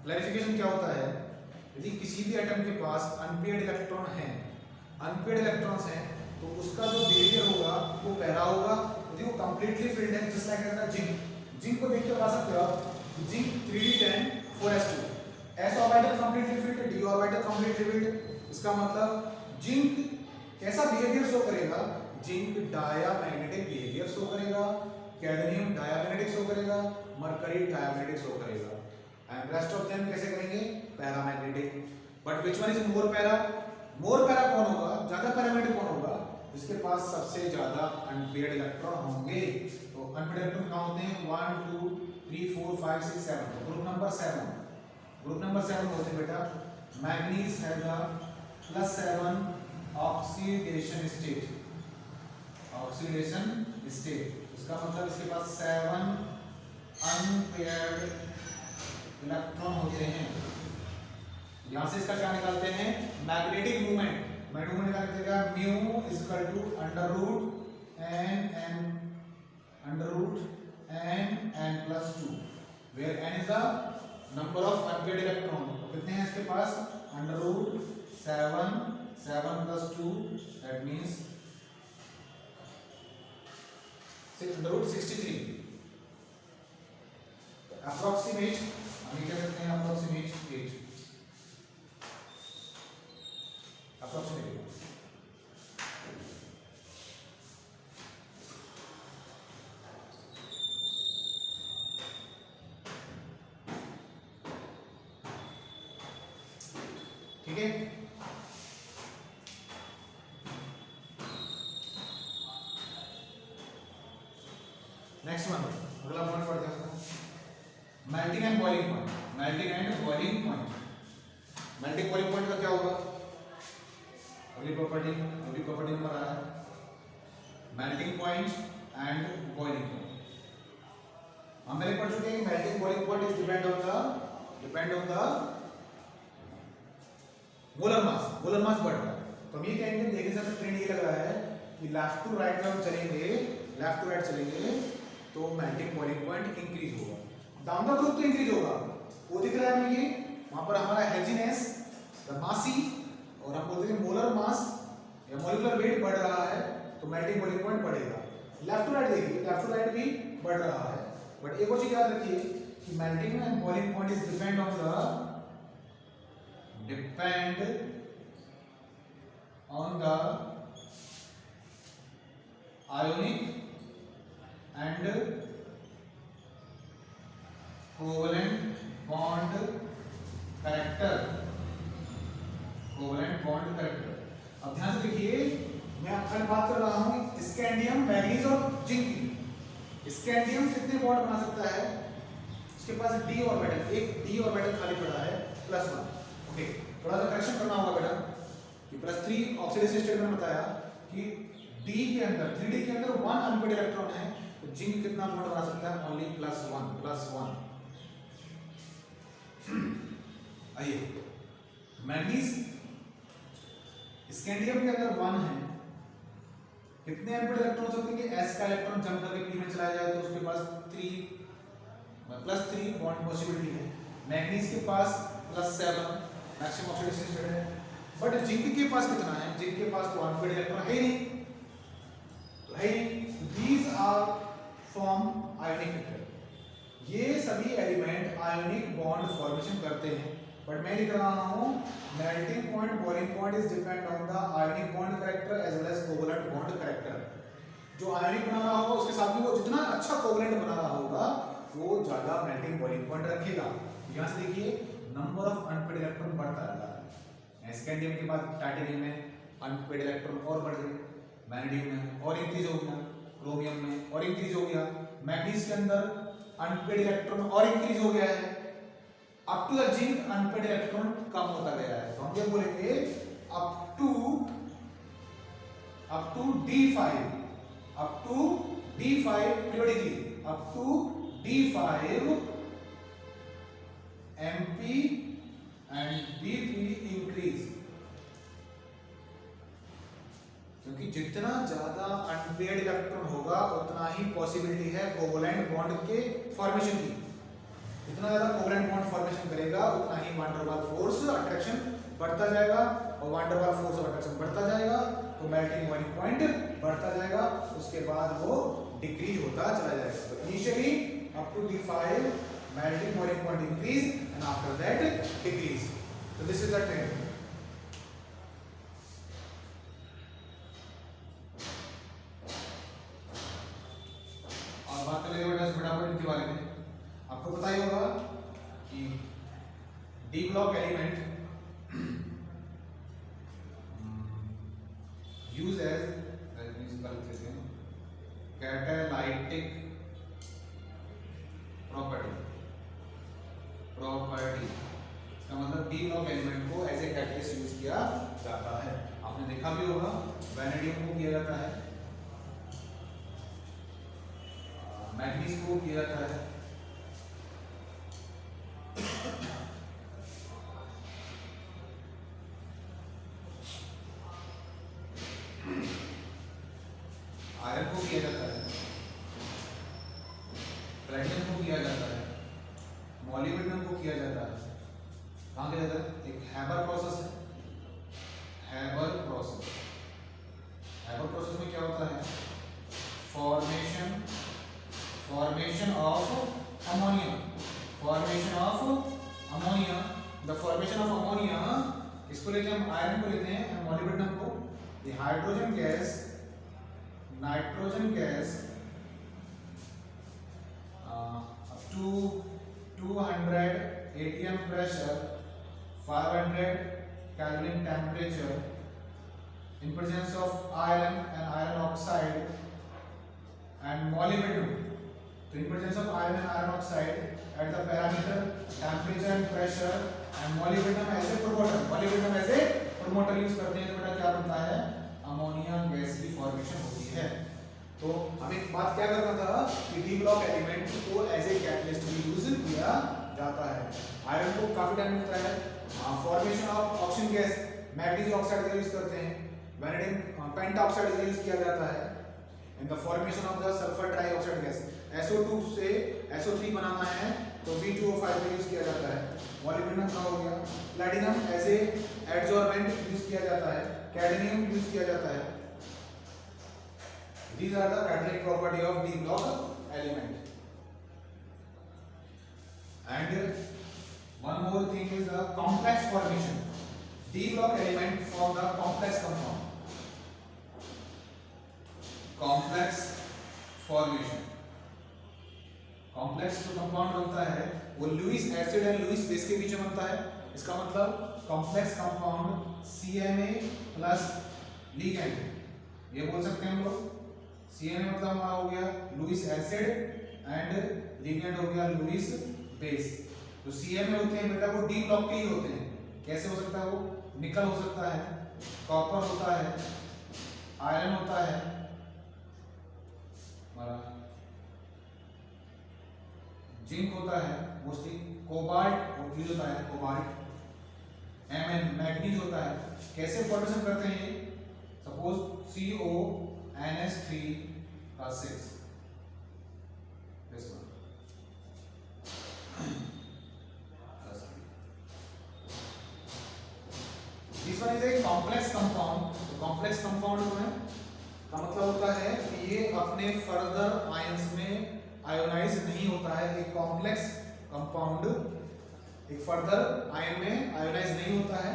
क्लैरिफिकेशन क्या होता है? यदि किसी भी एटम के पास अनपेयर्ड इलेक्ट्रॉन है, अनपेयर्ड इलेक्ट्रॉन्स हैं, तो उसका जो बिहेवियर होगा वो पैरा होगा। यदि वो कंप्लीटली फिल्ड है, जैसे लाइक जिंक, जिंक को देख के बता सकते हो आप, zinc 3d10 4s2, s orbital completely field, d orbital completely field. इसका मतलब जिंक कैसा बिहेवियर शो करेगा? जिंक डायमैग्नेटिक बिहेवियर शो करेगा, कैडमियम डायमैग्नेटिक शो करेगा, मरकरी डायमैग्नेटिक शो करेगा, एंड रेस्ट ऑफ देम कैसे करेंगे? Paramagnetic. But which one is more para? More para कौन होगा? ज्यादा पैरामैग्नेटिक कौन होगा? जिसके पास सबसे ज्यादा अनपेयर्ड इलेक्ट्रॉन होंगे। तो अनपेयर्ड इलेक्ट्रॉन कहां होते हैं? 1 2 3 4 5 6 7। तो ग्रुप नंबर 7 होते हैं बेटा। मैग्नीज है the plus 7 oxidation state, oxidation state. इसका मतलब इसके पास 7 अनपेयर्ड इलेक्ट्रॉन होते हैं। यहां से इसका क्या निकालते हैं, मैग्नेटिक मूवमेंट। मैग्नेटिक निकाल देगा mu is equal to under root n plus 2, where n is the number of unpaired electron. तो कितने हैं इसके पास, under root 7 plus 2 that means under root 63। Approximate हम क्या करते हैं, अप्रोक्सीमेट 8 अप्रोक्सीमेट। ठीक है, नेक्स्ट वन, अगला पॉइंट पढ़ते हैं, melting and boiling point. Melting and boiling point, melting boiling point का क्या होगा, अगली प्रॉपर्टी नंबर आ रहा है, melting point and boiling point. हम पहले पढ़ चुके हैं, melting boiling point is depend on the molar mass बढ़ रहा है। तो हम ये कहेंगे, देखने से ट्रेंड ये लग रहा है कि लेफ्ट टू राइट में हम चलेंगे तो मेल्टिंग बॉइलिंग पॉइंट इंक्रीज होगा, डाउन द ग्रुप तो इंक्रीज होगा। वो दिख रहा है हमें, ये वहां पर हमारा हेजीनेस, द मासी, और हम बोलते हैं मोलर मास या मॉलिक्यूलर वेट बढ़ रहा है तो मेल्टिंग बॉइलिंग पॉइंट बढ़ेगा। लेफ्ट टू राइट देखिए, लेफ्ट टू राइट भी बढ़ रहा है, बट एक और चीज याद रखिए कि melting and boiling point is depend on the ionic and covalent bond character। अब ध्यान से देखिए, मैं आपसे बात कर रहा हूं स्कैंडियम, मैग्नीज और जिंक की। स्कैंडियम कितने बॉन्ड बना सकता है, उसके पास डी ऑर्बिटल, एक डी ऑर्बिटल खाली पड़ा है +1। ओके, थोड़ा सा करेक्शन करना होगा बेटा कि +3 ऑक्सीडेशन स्टेट में बताया कि डी के अंदर, 3D के अंदर 1 अनपेयर्ड इलेक्ट्रॉन है, तो जिंक कितना बॉन्ड बना सकता है, ओनली +1। आइए, मैग्नीज स्कैंडियम के अंदर 1 है, कितने अनपेयर्ड इलेक्ट्रॉन हो सकते हैं, s का इलेक्ट्रॉन जंप करके p में चला जाए तो उसके पास +3 बॉन्ड पॉसिबिलिटी है। मैग्नीज के पास +7 मैक्सिमम ऑक्सीडेशन स्टेट है, बट जिंक के पास कितना है, जिंक के पास तो अनपेयर्ड इलेक्ट्रॉन है ही नहीं। These are form ionic vector, ये सभी एलिमेंट आयोनिक बॉन्ड फॉर्मेशन करते हैं। बट मैं लिख रहा हूं melting point, boiling point is depend on the ionic bond character as well as covalent bond character. जो आयोनिक बना रहा होगा उसके साथ में वो जितना अच्छा कोवलेंट बना रहा होगा वो ज्यादा मेल्टिंग बॉइलिंग पॉइंट रखेगा। यहां से देखिए नंबर ऑफ अनपेयर्ड इलेक्ट्रॉन बढ़ता जा रहा है। स्कैंडियम के बाद टाइटेनियम में अनपेयर्ड इलेक्ट्रॉन और बढ़ गए, वैनेडियम में और इंक्रीज हो गया, क्रोमियम में और इंक्रीज हो गया, मैग्नीज के अंदर अनपेयर्ड इलेक्ट्रॉन और इंक्रीज हो गया है, up to the zinc unpaired electron कम होता गया है। तो हम ये बोलेंगे up to D5 periodically, up to D5 MP and BP increase, क्योंकि जितना ज्यादा अनपेयर्ड इलेक्ट्रॉन होगा उतना ही पॉसिबिलिटी है कोवलेंट बॉन्ड के फॉर्मेशन की। जितना ज्यादा कोवलेंट बॉन्ड फॉर्मेशन करेगा उतना ही van der Waals force attraction बढ़ता जाएगा, और van der Waals force attraction बढ़ता जाएगा तो मेल्टिंग बॉइलिंग पॉइंट बढ़ता जाएगा, उसके बाद वो डिक्रीज होता चला जाएगा। तो initially up to D5 melting boiling point increase and after that decrease. तो दिस इज द ट्रेंड। और बात करें बेटा फटाफट इनके बारे में। आपको पता ही होगा कि D block element use as catalytic property. का मतलब डी ब्लॉक एलिमेंट को एज ए कैटलिस्ट यूज किया जाता है। आपने देखा भी होगा वैनेडियम को किया जाता है, मैग्नीज को किया जाता है, आयरन को किया जाता है, प्लेटिनम को किया जाता है, मॉलिब्डेनम को किया जाता है। कहाँ किया जाता है? एक हैबर प्रोसेस है, हैबर प्रोसेस। हैबर प्रोसेस में क्या होता है? Formation of ammonia, the formation of ammonia, इसको लेके हम आयरन को लेते हैं, मॉलिब्डेनम को, the hydrogen gas, nitrogen gas up to 200 atm pressure, 500 Kelvin temperature, in presence of iron and iron oxide and molybdenum. So in presence of iron and iron oxide at the parameter temperature and pressure and molybdenum as a promoter use करते हैं, तो बेटा क्या बनता है? अमोनिया गैस की फॉर्मेशन होती है। तो हमें बात क्या करना था कि डी ब्लॉक एलिमेंट को एज ए कैटलिस्ट भी यूज किया जाता है। आयरन को काफी टाइम मिलता है, formation of oxygen gas manganese oxide का यूज करते हैं, वैनेडियम पेंटाऑक्साइड का यूज किया जाता है in the formation of the sulphur trioxide gas. SO2 से SO3 बनाना है तो V2O5 का यूज किया जाता है। मॉलिब्डेनम का हो गया, platinum as a adsorbent use किया जाता है, कैडमियम यूज किया जाता है। These are the catalytic property of D block element. And one more thing is the complex formation. D block element form the complex compound. Complex formation. Complex जो compound बनता है वो Lewis acid and Lewis base के बीच में बनता है। इसका मतलब complex compound CMA plus ligand, ये बोल सकते हैं हम लोग। CMA मतलब हमारा हो गया लुईस एसिड एंड लिगेंड हो गया लुईस बेस। तो CMA होते हैं बेटा वो डी ब्लॉक के ही होते हैं। कैसे हो सकता है? वो निकल हो सकता है, कॉपर होता है, आयरन होता है, हमारा जिंक होता है, मोस्टली कोबाल्ट यूज होता है, कोबाल्ट, Mn मैग्नीज होता है। कैसे फॉर्मेशन करते हैं ये? Suppose CONS3+6, this one this one is a complex compound। तो complex compound जो है का मतलब होता है कि ये अपने फर्दर आयंस में आयोनाइज नहीं होता है। एक कॉम्प्लेक्स कंपाउंड एक फर्दर आयन में आयोनाइज नहीं होता है,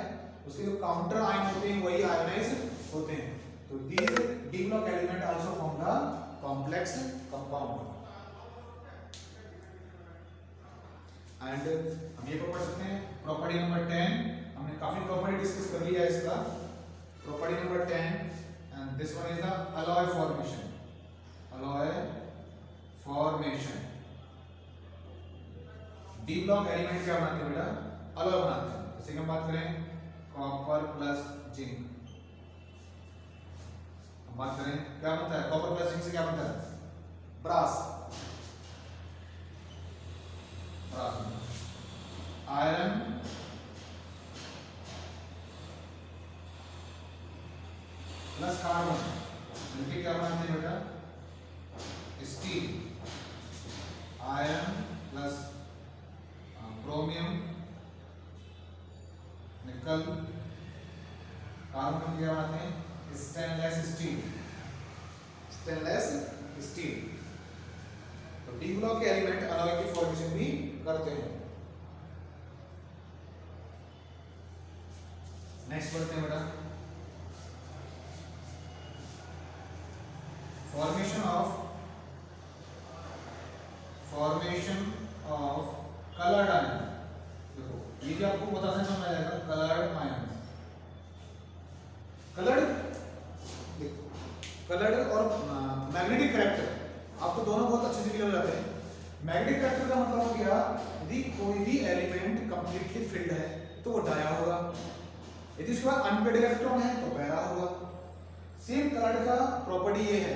उसके जो काउंटर आयन होते हैं वही आयोनाइज होते हैं। तो these D block element also form the complex compound। And हम ये पढ़ सकते हैं प्रॉपर्टी नंबर 10। हमने काफी प्रॉपर्टी डिस्कस कर लिया है इसका। Property number 10 and this one is the alloy formation. Alloy formation D block element क्या बनाते हैं बेटा? अलॉय बनाते हैं। जैसे कि हम बात करें कॉपर प्लस जिंक, हम बात करें क्या बनता है? कॉपर प्लस जिंक से क्या बनता है? ब्रास। आयरन प्लस कार्बन मिलके क्या बनाते हैं बेटा? स्टील। आयरन प्लस क्रोमियम निकल, कार्बन क्या बनाते हैं? Stainless steel. Stainless steel. तो डी ब्लॉक के एलिमेंट अलॉय की फॉर्मेशन भी करते हैं। नेक्स्ट बढ़ते हैं बेटा, फॉर्मेशन ऑफ कलर्ड आयन। देखो ये भी आपको पता है, समझ आएगा कलर्ड आयन। कलर्ड और मैग्नेटिक कैरेक्टर आपको दोनों बहुत अच्छे से क्लियर हो जाते हैं। मैग्नेटिक वेक्टर का मतलब हो गया यदि कोई भी एलिमेंट कंप्लीटली फिल्ड है तो वो डाया होगा, यदि उसके बाद अनपेड इलेक्ट्रॉन है तो पैरा होगा। सेम करंट का प्रॉपर्टी ये है,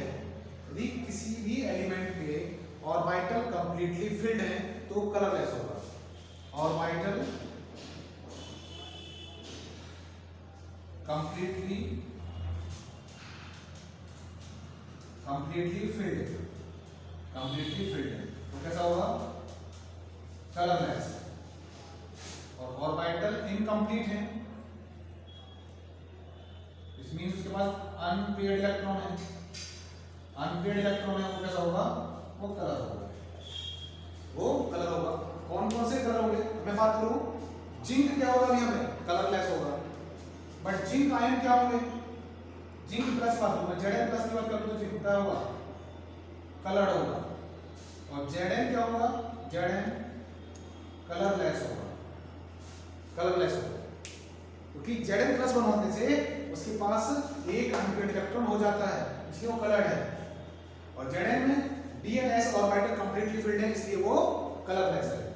यदि किसी भी एलिमेंट के ऑर्बिटल कंप्लीटली फिल्ड है तो कलरलेस होगा। ऑर्बिटल कंप्लीटली फिल्ड है तो कैसा होगा? कलरलेस। और ऑर्बिटल इनकम्प्लीट है, इट मींस उसके पास अनपेयर्ड इलेक्ट्रॉन है, वो कैसा होगा? वो कलर होगा। कौन कौन से कलर होंगे? मैं बात करूं, जिंक क्या होगा यहाँ पे? कलरलेस होगा। बट जिंक आयन क्या होंगे? जिंक प्लस बात करूं, Zn प्लस की बात करूं तो जिंक क्या होगा? कलर्ड होगा। और Zn क्या होगा? Zn कलरलेस होगा। क्योंकि Zn प्लस बनवाने से उसके पास एक अनपेयर्ड इलेक्ट्रॉन हो जाता है, इसलिए वो कलर्ड है। और Zn में d and s orbital completely filled है, इसलिए वो कलरलेस है।